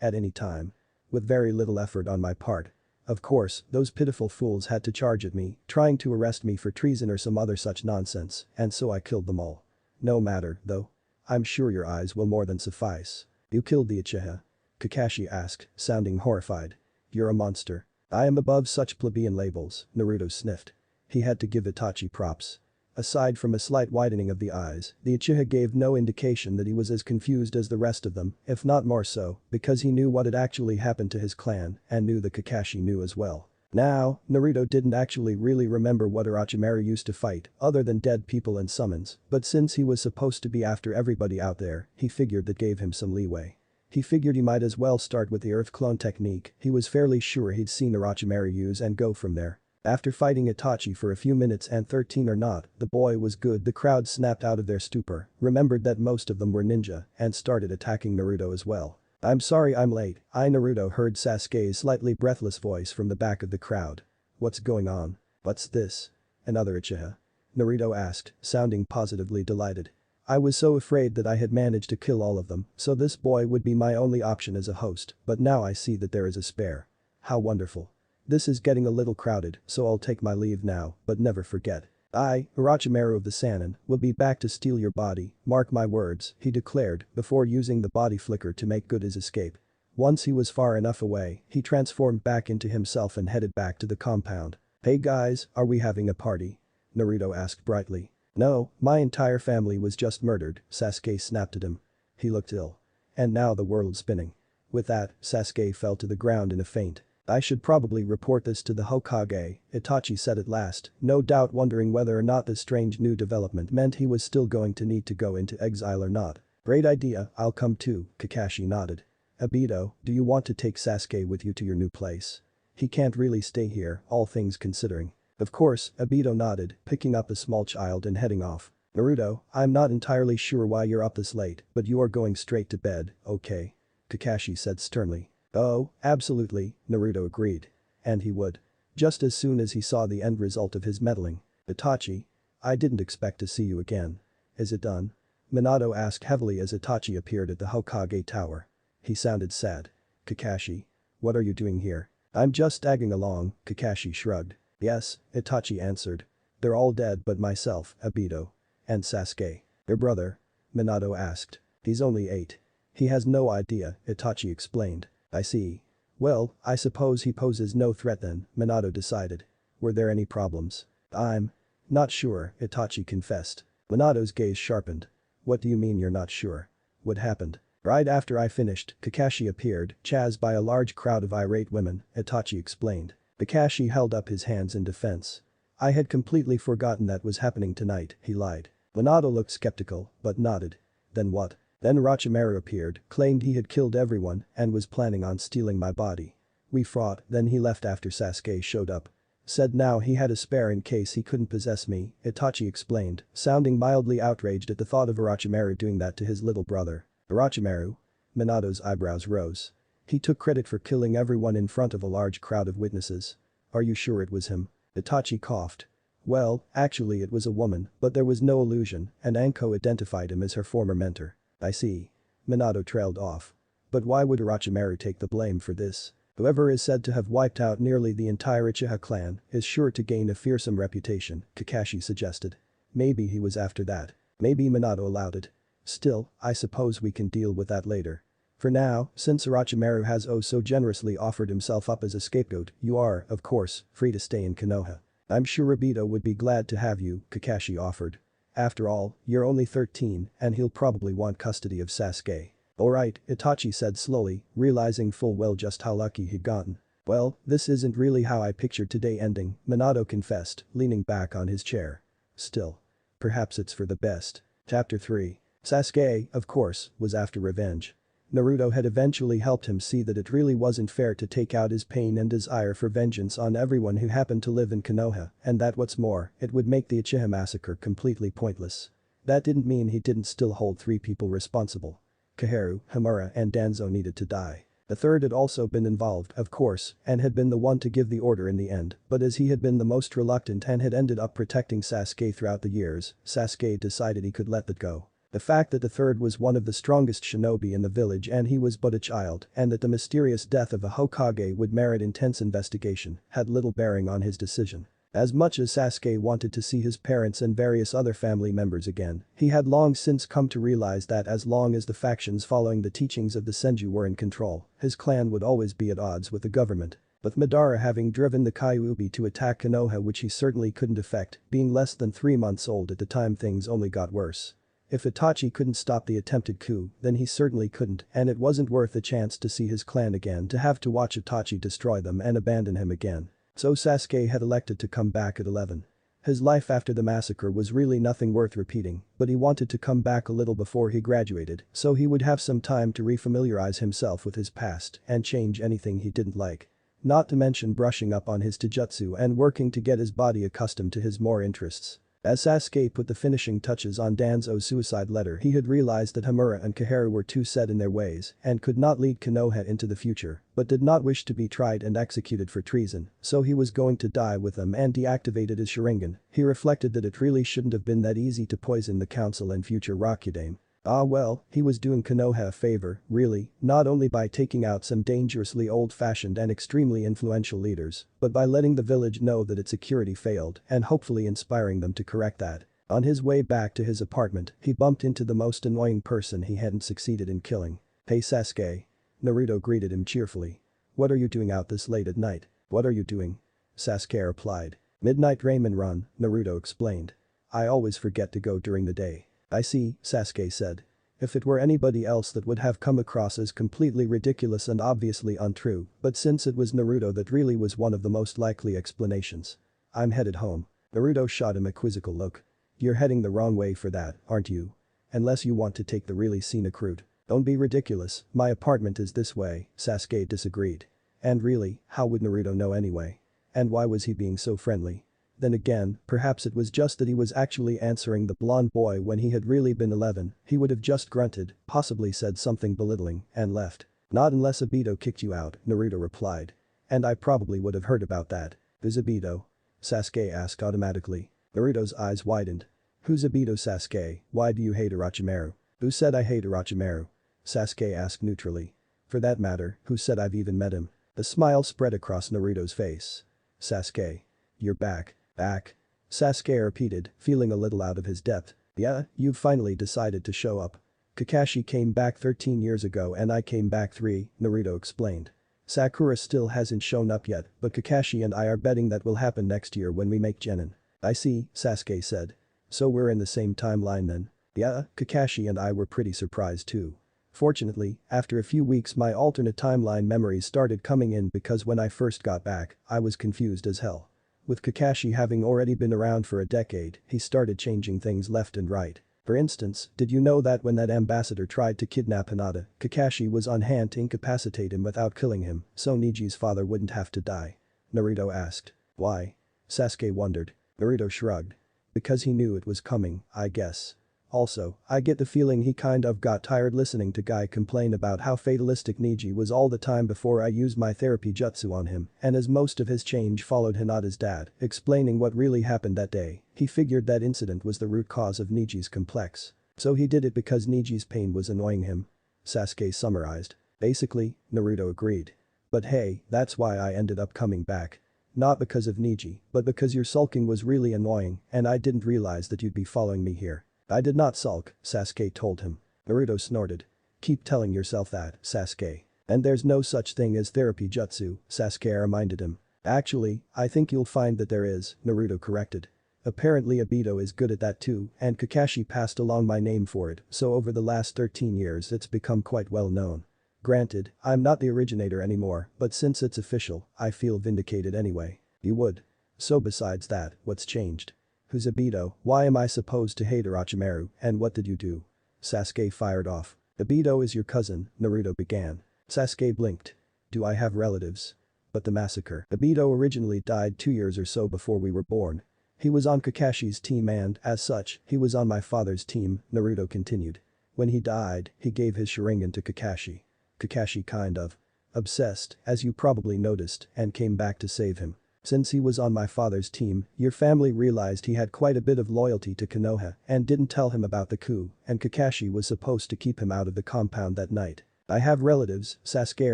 at any time. With very little effort on my part. Of course, those pitiful fools had to charge at me, trying to arrest me for treason or some other such nonsense, and so I killed them all. No matter, though. I'm sure your eyes will more than suffice. You killed the Uchiha? Kakashi asked, sounding horrified. You're a monster. I am above such plebeian labels, Naruto sniffed. He had to give Itachi props. Aside from a slight widening of the eyes, the Uchiha gave no indication that he was as confused as the rest of them, if not more so, because he knew what had actually happened to his clan and knew that Kakashi knew as well. Now, Naruto didn't actually really remember what Orochimaru used to fight other than dead people and summons, but since he was supposed to be after everybody out there, he figured that gave him some leeway. He figured he might as well start with the Earth Clone technique he was fairly sure he'd seen Orochimaru use and go from there. After fighting Itachi for a few minutes and 13 or not, the boy was good. The crowd snapped out of their stupor, remembered that most of them were ninja, and started attacking Naruto as well. I'm sorry I'm late, Naruto heard Sasuke's slightly breathless voice from the back of the crowd. What's going on? What's this? Another Uchiha. Naruto asked, sounding positively delighted. I was so afraid that I had managed to kill all of them, so this boy would be my only option as a host, but now I see that there is a spare. How wonderful. This is getting a little crowded, so I'll take my leave now, but never forget. I, Orochimaru of the Sannin, will be back to steal your body, mark my words, he declared, before using the body flicker to make good his escape. Once he was far enough away, he transformed back into himself and headed back to the compound. Hey guys, are we having a party? Naruto asked brightly. No, my entire family was just murdered, Sasuke snapped at him. He looked ill. And now the world's spinning. With that, Sasuke fell to the ground in a faint. I should probably report this to the Hokage, Itachi said at last, no doubt wondering whether or not this strange new development meant he was still going to need to go into exile or not. Great idea, I'll come too, Kakashi nodded. Obito, do you want to take Sasuke with you to your new place? He can't really stay here, all things considering. Of course, Obito nodded, picking up a small child and heading off. Naruto, I'm not entirely sure why you're up this late, but you are going straight to bed, okay? Kakashi said sternly. Oh, absolutely, Naruto agreed. And he would. Just as soon as he saw the end result of his meddling. Itachi? I didn't expect to see you again. Is it done? Minato asked heavily as Itachi appeared at the Hokage tower. He sounded sad. Kakashi? What are you doing here? I'm just tagging along, Kakashi shrugged. Yes, Itachi answered. They're all dead but myself, Obito. And Sasuke. Your brother? Minato asked. He's only 8. He has no idea, Itachi explained. I see. Well, I suppose he poses no threat then, Minato decided. Were there any problems? I'm not sure, Itachi confessed. Minato's gaze sharpened. What do you mean you're not sure? What happened? Right after I finished, Kakashi appeared, chased by a large crowd of irate women, Itachi explained. Kakashi held up his hands in defense. I had completely forgotten that was happening tonight, he lied. Minato looked skeptical, but nodded. Then what? Then Orochimaru appeared, claimed he had killed everyone and was planning on stealing my body. We fought, then he left after Sasuke showed up. Said now he had a spare in case he couldn't possess me, Itachi explained, sounding mildly outraged at the thought of Orochimaru doing that to his little brother. Orochimaru? Minato's eyebrows rose. He took credit for killing everyone in front of a large crowd of witnesses. Are you sure it was him? Itachi coughed. Well, actually it was a woman, but there was no illusion, and Anko identified him as her former mentor. I see. Minato trailed off. But why would Orochimaru take the blame for this? Whoever is said to have wiped out nearly the entire Uchiha clan is sure to gain a fearsome reputation, Kakashi suggested. Maybe he was after that. Maybe Minato allowed it. Still, I suppose we can deal with that later. For now, since Orochimaru has so generously offered himself up as a scapegoat, you are, of course, free to stay in Konoha. I'm sure Obito would be glad to have you, Kakashi offered. After all, you're only 13 and he'll probably want custody of Sasuke. Alright, Itachi said slowly, realizing full well just how lucky he'd gotten. Well, this isn't really how I pictured today ending, Minato confessed, leaning back on his chair. Still. Perhaps it's for the best. Chapter 3. Sasuke, of course, was after revenge. Naruto had eventually helped him see that it really wasn't fair to take out his pain and desire for vengeance on everyone who happened to live in Konoha, and that what's more, it would make the Uchiha massacre completely pointless. That didn't mean he didn't still hold 3 people responsible. Kaharu, Hamura and Danzo needed to die. The third had also been involved, of course, and had been the one to give the order in the end, but as he had been the most reluctant and had ended up protecting Sasuke throughout the years, Sasuke decided he could let that go. The fact that the third was one of the strongest shinobi in the village and he was but a child and that the mysterious death of a Hokage would merit intense investigation had little bearing on his decision. As much as Sasuke wanted to see his parents and various other family members again, he had long since come to realize that as long as the factions following the teachings of the Senju were in control, his clan would always be at odds with the government. With Madara having driven the Kyuubi to attack Konoha, which he certainly couldn't affect, being less than 3 months old at the time, things only got worse. If Itachi couldn't stop the attempted coup, then he certainly couldn't, and it wasn't worth the chance to see his clan again to have to watch Itachi destroy them and abandon him again. So Sasuke had elected to come back at 11. His life after the massacre was really nothing worth repeating, but he wanted to come back a little before he graduated, so he would have some time to refamiliarize himself with his past and change anything he didn't like. Not to mention brushing up on his taijutsu and working to get his body accustomed to his more interests. As Sasuke put the finishing touches on Danzo's suicide letter, he had realized that Hamura and Kaharu were too set in their ways and could not lead Konoha into the future, but did not wish to be tried and executed for treason, so he was going to die with them and deactivated his Sharingan. He reflected that it really shouldn't have been that easy to poison the council and future Rakudame. Ah well, he was doing Konoha a favor, really, not only by taking out some dangerously old-fashioned and extremely influential leaders, but by letting the village know that its security failed and hopefully inspiring them to correct that. On his way back to his apartment, he bumped into the most annoying person he hadn't succeeded in killing. "Hey Sasuke." Naruto greeted him cheerfully. "What are you doing out this late at night?" "What are you doing?" Sasuke replied. "Midnight ramen run," Naruto explained. "I always forget to go during the day." "I see," Sasuke said. If it were anybody else that would have come across as completely ridiculous and obviously untrue, but since it was Naruto that really was one of the most likely explanations. "I'm headed home." Naruto shot him a quizzical look. "You're heading the wrong way for that, aren't you? Unless you want to take the really scenic route." "Don't be ridiculous, my apartment is this way," Sasuke disagreed. And really, how would Naruto know anyway? And why was he being so friendly? Then again, perhaps it was just that he was actually answering the blonde boy when he had really been 11, he would have just grunted, possibly said something belittling, and left. "Not unless Obito kicked you out," Naruto replied. "And I probably would have heard about that." "Who's Obito?" Sasuke asked automatically. Naruto's eyes widened. "Who's Obito Sasuke, why do you hate Orochimaru?" "Who said I hate Orochimaru?" Sasuke asked neutrally. "For that matter, who said I've even met him?" The smile spread across Naruto's face. "Sasuke. You're back." "Back?" Sasuke repeated, feeling a little out of his depth. "Yeah, you've finally decided to show up." "Kakashi came back 13 years ago and I came back 3, Naruto explained. "Sakura still hasn't shown up yet, but Kakashi and I are betting that will happen next year when we make Genin." "I see," Sasuke said. "So we're in the same timeline then?" "Yeah, Kakashi and I were pretty surprised too. Fortunately, after a few weeks my alternate timeline memories started coming in because when I first got back, I was confused as hell. With Kakashi having already been around for a decade, he started changing things left and right. For instance, did you know that when that ambassador tried to kidnap Hinata, Kakashi was on hand to incapacitate him without killing him, so Niji's father wouldn't have to die?" Naruto asked. "Why?" Sasuke wondered. Naruto shrugged. "Because he knew it was coming, I guess. Also, I get the feeling he kind of got tired listening to Guy complain about how fatalistic Niji was all the time before I used my therapy jutsu on him, and as most of his change followed Hinata's dad explaining what really happened that day, he figured that incident was the root cause of Niji's complex. So he did it because Niji's pain was annoying him." Sasuke summarized. "Basically," Naruto agreed. "But hey, that's why I ended up coming back. Not because of Niji, but because your sulking was really annoying and I didn't realize that you'd be following me here." "I did not sulk," Sasuke told him. Naruto snorted. "Keep telling yourself that, Sasuke. And there's no such thing as therapy jutsu," Sasuke reminded him. "Actually, I think you'll find that there is," Naruto corrected. "Apparently Obito is good at that too, and Kakashi passed along my name for it, so over the last 13 years it's become quite well known. Granted, I'm not the originator anymore, but since it's official, I feel vindicated anyway." "You would? So besides that, what's changed? Who's Obito, why am I supposed to hate Orochimaru, and what did you do?" Sasuke fired off. "Obito is your cousin," Naruto began. Sasuke blinked. "Do I have relatives?" "But the massacre. Obito originally died 2 years or so before we were born. He was on Kakashi's team and, as such, he was on my father's team," Naruto continued. "When he died, he gave his Sharingan to Kakashi. Kakashi kind of obsessed, as you probably noticed, and came back to save him. Since he was on my father's team, your family realized he had quite a bit of loyalty to Konoha and didn't tell him about the coup, and Kakashi was supposed to keep him out of the compound that night." "I have relatives," Sasuke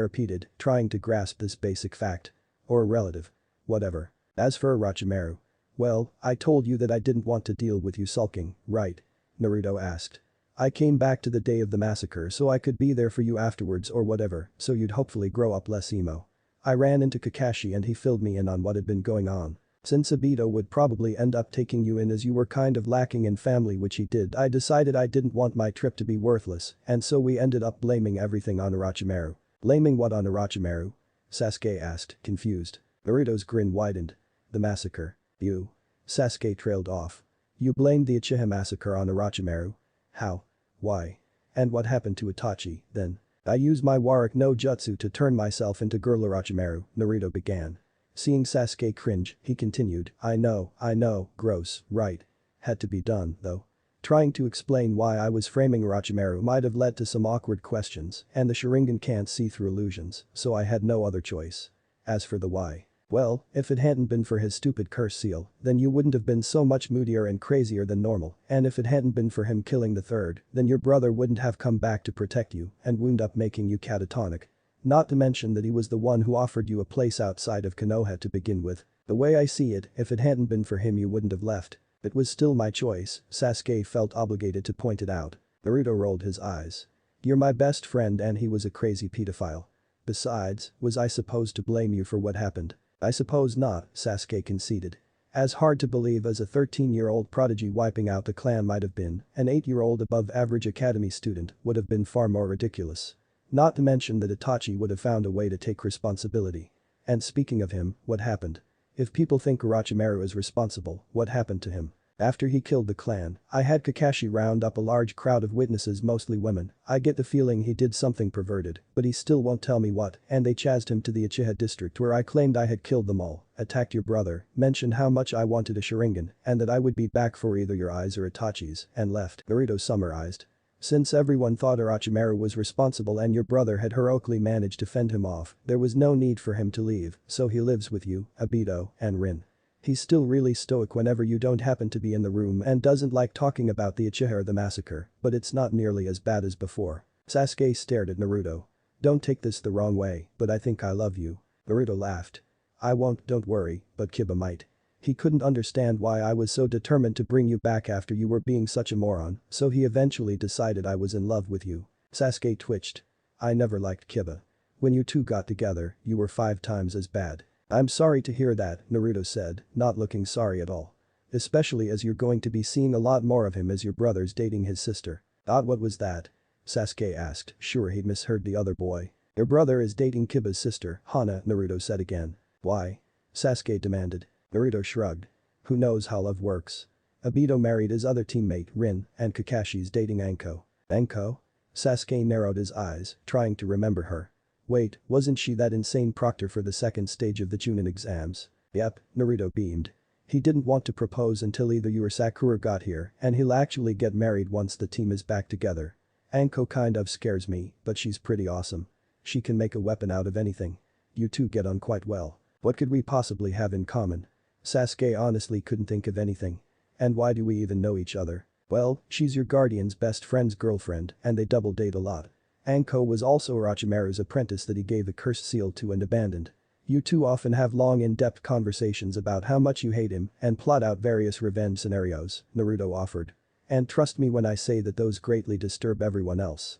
repeated, trying to grasp this basic fact. "Or a relative. Whatever. As for Orochimaru. Well, I told you that I didn't want to deal with you sulking, right?" Naruto asked. "I came back to the day of the massacre so I could be there for you afterwards or whatever, so you'd hopefully grow up less emo. I ran into Kakashi and he filled me in on what had been going on. Since Obito would probably end up taking you in as you were kind of lacking in family, which he did, I decided I didn't want my trip to be worthless, and so we ended up blaming everything on Orochimaru." "Blaming what on Orochimaru?" Sasuke asked, confused. Naruto's grin widened. "The massacre. You." Sasuke trailed off. "You blamed the Uchiha massacre on Orochimaru? How? Why? And what happened to Itachi, then?" "I used my Warrick no Jutsu to turn myself into Girl Orochimaru," Naruto began. Seeing Sasuke cringe, he continued, I know, gross, right? Had to be done, though. Trying to explain why I was framing Orochimaru might have led to some awkward questions, and the Sharingan can't see through illusions, so I had no other choice. As for the why. Well, if it hadn't been for his stupid curse seal, then you wouldn't have been so much moodier and crazier than normal, and if it hadn't been for him killing the third, then your brother wouldn't have come back to protect you and wound up making you catatonic. Not to mention that he was the one who offered you a place outside of Konoha to begin with. The way I see it, if it hadn't been for him you wouldn't have left. It was still my choice, Sasuke felt obligated to point it out. Naruto rolled his eyes. You're my best friend and he was a crazy pedophile. Besides, was I supposed to blame you for what happened? I suppose not, Sasuke conceded. As hard to believe as a 13-year-old prodigy wiping out the clan might have been, an 8-year-old above-average academy student would have been far more ridiculous. Not to mention that Itachi would have found a way to take responsibility. And speaking of him, what happened? If people think Orochimaru is responsible, what happened to him? After he killed the clan, I had Kakashi round up a large crowd of witnesses, mostly women. I get the feeling he did something perverted, but he still won't tell me what, and they chased him to the Uchiha district where I claimed I had killed them all, attacked your brother, mentioned how much I wanted a Sharingan, and that I would be back for either your eyes or Itachi's, and left, Naruto summarized. Since everyone thought Orochimaru was responsible and your brother had heroically managed to fend him off, there was no need for him to leave, so he lives with you, Obito, and Rin. He's still really stoic whenever you don't happen to be in the room and doesn't like talking about the Uchiha or the massacre, but it's not nearly as bad as before. Sasuke stared at Naruto. Don't take this the wrong way, but I think I love you. Naruto laughed. I won't, don't worry, but Kiba might. He couldn't understand why I was so determined to bring you back after you were being such a moron, so he eventually decided I was in love with you. Sasuke twitched. I never liked Kiba. When you two got together, you were 5 times as bad. I'm sorry to hear that, Naruto said, not looking sorry at all. Especially as you're going to be seeing a lot more of him as your brother's dating his sister. What was that? Sasuke asked, sure he'd misheard the other boy. Your brother is dating Kiba's sister, Hana, Naruto said again. Why? Sasuke demanded. Naruto shrugged. Who knows how love works? Obito married his other teammate, Rin, and Kakashi's dating Anko. Anko? Sasuke narrowed his eyes, trying to remember her. Wait, wasn't she that insane proctor for the second stage of the Chunin exams? Yep, Naruto beamed. He didn't want to propose until either you or Sakura got here, and he'll actually get married once the team is back together. Anko kind of scares me, but she's pretty awesome. She can make a weapon out of anything. You two get on quite well. What could we possibly have in common? Sasuke honestly couldn't think of anything. And why do we even know each other? Well, she's your guardian's best friend's girlfriend, and they double date a lot. Anko was also Orochimaru's apprentice that he gave the cursed seal to and abandoned. You two often have long in-depth conversations about how much you hate him and plot out various revenge scenarios, Naruto offered. And trust me when I say that those greatly disturb everyone else.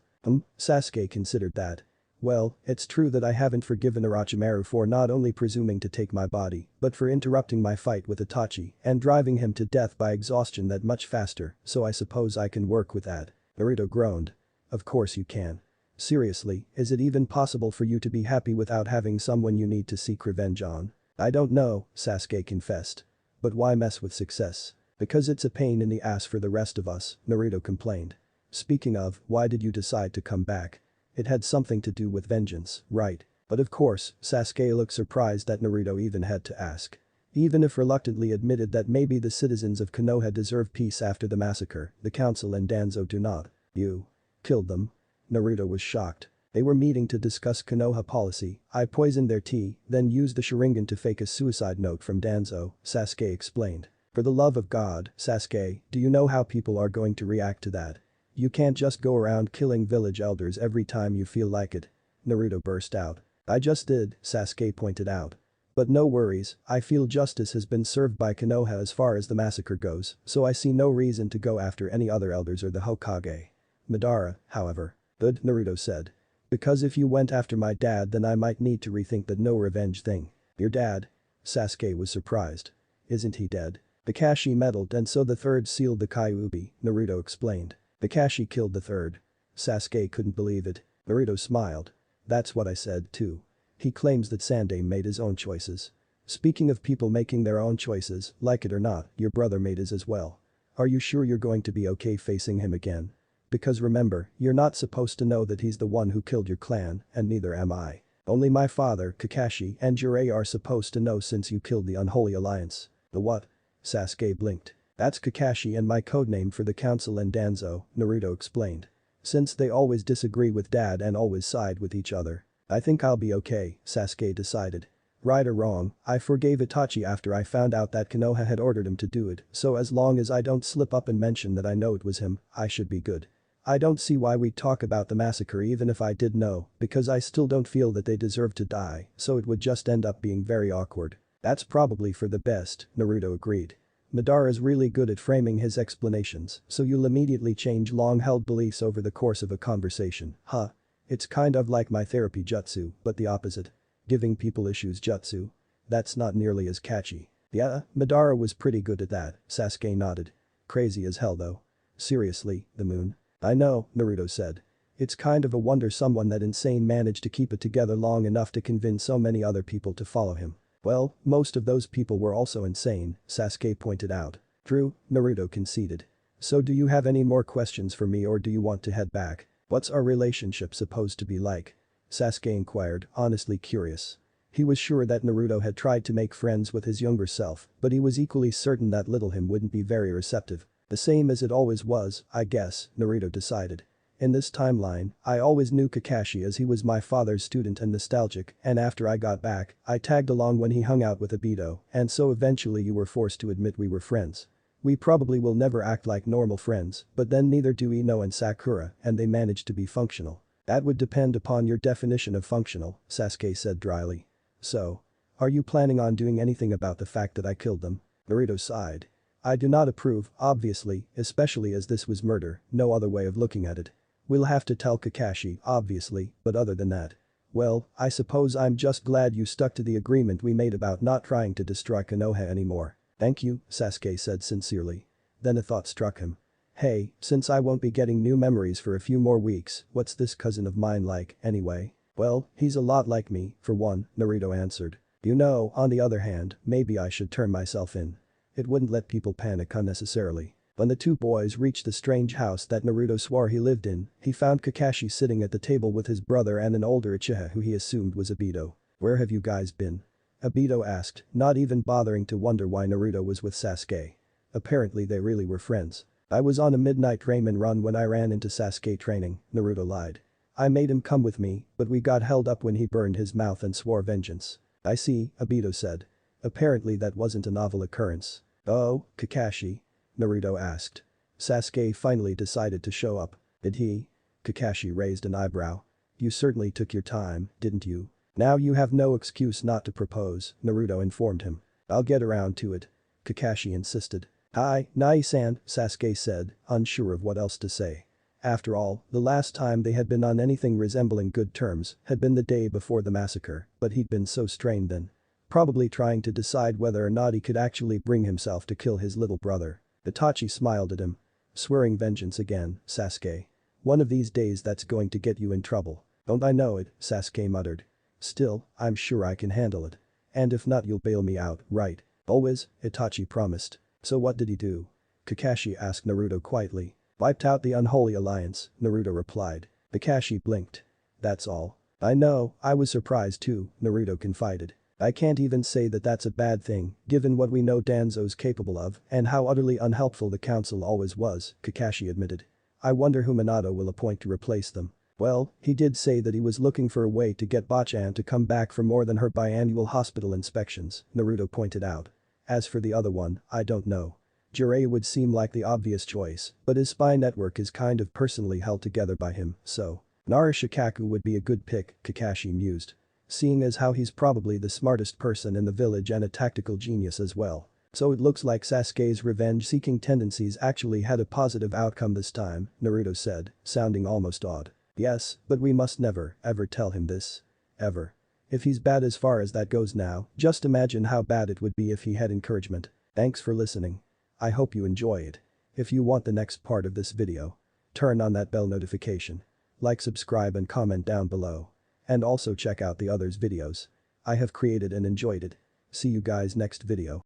Sasuke considered that. Well, it's true that I haven't forgiven Orochimaru for not only presuming to take my body, but for interrupting my fight with Itachi and driving him to death by exhaustion that much faster, so I suppose I can work with that. Naruto groaned. Of course you can. Seriously, is it even possible for you to be happy without having someone you need to seek revenge on? I don't know, Sasuke confessed. But why mess with success? Because it's a pain in the ass for the rest of us, Naruto complained. Speaking of, why did you decide to come back? It had something to do with vengeance, right? But of course, Sasuke looked surprised that Naruto even had to ask. Even if reluctantly admitted that maybe the citizens of Konoha deserve peace after the massacre, the council and Danzo do not. You killed them? Naruto was shocked. They were meeting to discuss Konoha policy. I poisoned their tea, then used the Sharingan to fake a suicide note from Danzo, Sasuke explained. For the love of God, Sasuke, do you know how people are going to react to that? You can't just go around killing village elders every time you feel like it. Naruto burst out. I just did, Sasuke pointed out. But no worries, I feel justice has been served by Konoha as far as the massacre goes, so I see no reason to go after any other elders or the Hokage. Madara, however. Good, Naruto said. Because if you went after my dad then I might need to rethink that no revenge thing. Your dad? Sasuke was surprised. Isn't he dead? Kakashi meddled and so the third sealed the Kyuubi, Naruto explained. Kakashi killed the third. Sasuke couldn't believe it. Naruto smiled. That's what I said too. He claims that Sandai made his own choices. Speaking of people making their own choices, like it or not, your brother made his as well. Are you sure you're going to be okay facing him again? Because remember, you're not supposed to know that he's the one who killed your clan, and neither am I. Only my father, Kakashi, and Jiraiya are supposed to know since you killed the Unholy Alliance. The what? Sasuke blinked. That's Kakashi and my codename for the council and Danzo, Naruto explained. Since they always disagree with dad and always side with each other. I think I'll be okay, Sasuke decided. Right or wrong, I forgave Itachi after I found out that Konoha had ordered him to do it, so as long as I don't slip up and mention that I know it was him, I should be good. I don't see why we'd talk about the massacre even if I did know, because I still don't feel that they deserve to die, so it would just end up being very awkward. That's probably for the best, Naruto agreed. Madara is really good at framing his explanations, so you'll immediately change long-held beliefs over the course of a conversation, huh? It's kind of like my therapy jutsu, but the opposite. Giving people issues jutsu. That's not nearly as catchy. Yeah, Madara was pretty good at that, Sasuke nodded. Crazy as hell though. Seriously, the moon. I know, Naruto said. It's kind of a wonder someone that insane managed to keep it together long enough to convince so many other people to follow him. Well, most of those people were also insane, Sasuke pointed out. True, Naruto conceded. So do you have any more questions for me or do you want to head back? What's our relationship supposed to be like? Sasuke inquired, honestly curious. He was sure that Naruto had tried to make friends with his younger self, but he was equally certain that little him wouldn't be very receptive. The same as it always was, I guess, Naruto decided. In this timeline, I always knew Kakashi as he was my father's student and nostalgic, and after I got back, I tagged along when he hung out with Obito, and so eventually you were forced to admit we were friends. We probably will never act like normal friends, but then neither do Ino and Sakura, and they managed to be functional. That would depend upon your definition of functional, Sasuke said dryly. So, are you planning on doing anything about the fact that I killed them? Naruto sighed. I do not approve, obviously, especially as this was murder, no other way of looking at it. We'll have to tell Kakashi, obviously, but other than that. Well, I suppose I'm just glad you stuck to the agreement we made about not trying to destroy Konoha anymore. Thank you, Sasuke said sincerely. Then a thought struck him. Hey, since I won't be getting new memories for a few more weeks, what's this cousin of mine like, anyway? Well, he's a lot like me, for one, Naruto answered. You know, on the other hand, maybe I should turn myself in. It wouldn't let people panic unnecessarily. When the two boys reached the strange house that Naruto swore he lived in, he found Kakashi sitting at the table with his brother and an older Uchiha who he assumed was Obito. Where have you guys been? Obito asked, not even bothering to wonder why Naruto was with Sasuke. Apparently they really were friends. I was on a midnight ramen run when I ran into Sasuke training, Naruto lied. I made him come with me, but we got held up when he burned his mouth and swore vengeance. I see, Obito said. Apparently that wasn't a novel occurrence. Oh, Kakashi? Naruto asked. Sasuke finally decided to show up. Did he? Kakashi raised an eyebrow. You certainly took your time, didn't you? Now you have no excuse not to propose, Naruto informed him. I'll get around to it. Kakashi insisted. Hi, Nai-san, Sasuke said, unsure of what else to say. After all, the last time they had been on anything resembling good terms had been the day before the massacre, but he'd been so strained then. Probably trying to decide whether or not he could actually bring himself to kill his little brother. Itachi smiled at him. Swearing vengeance again, Sasuke. One of these days that's going to get you in trouble. Don't I know it, Sasuke muttered. Still, I'm sure I can handle it. And if not you'll bail me out, right? Always, Itachi promised. So what did he do? Kakashi asked Naruto quietly. Wiped out the unholy alliance, Naruto replied. Kakashi blinked. That's all. I know, I was surprised too, Naruto confided. I can't even say that that's a bad thing, given what we know Danzo's capable of and how utterly unhelpful the council always was, Kakashi admitted. I wonder who Minato will appoint to replace them. Well, he did say that he was looking for a way to get Bachan to come back for more than her biannual hospital inspections, Naruto pointed out. As for the other one, I don't know. Jiraiya would seem like the obvious choice, but his spy network is kind of personally held together by him, so. Narashikaku would be a good pick, Kakashi mused. Seeing as how he's probably the smartest person in the village and a tactical genius as well. So it looks like Sasuke's revenge-seeking tendencies actually had a positive outcome this time, Naruto said, sounding almost awed. Yes, but we must never, ever tell him this. Ever. If he's bad as far as that goes now, just imagine how bad it would be if he had encouragement. Thanks for listening. I hope you enjoy it. If you want the next part of this video, turn on that bell notification. Like, subscribe and comment down below. And also check out the others videos I have created and enjoyed it. See you guys next video.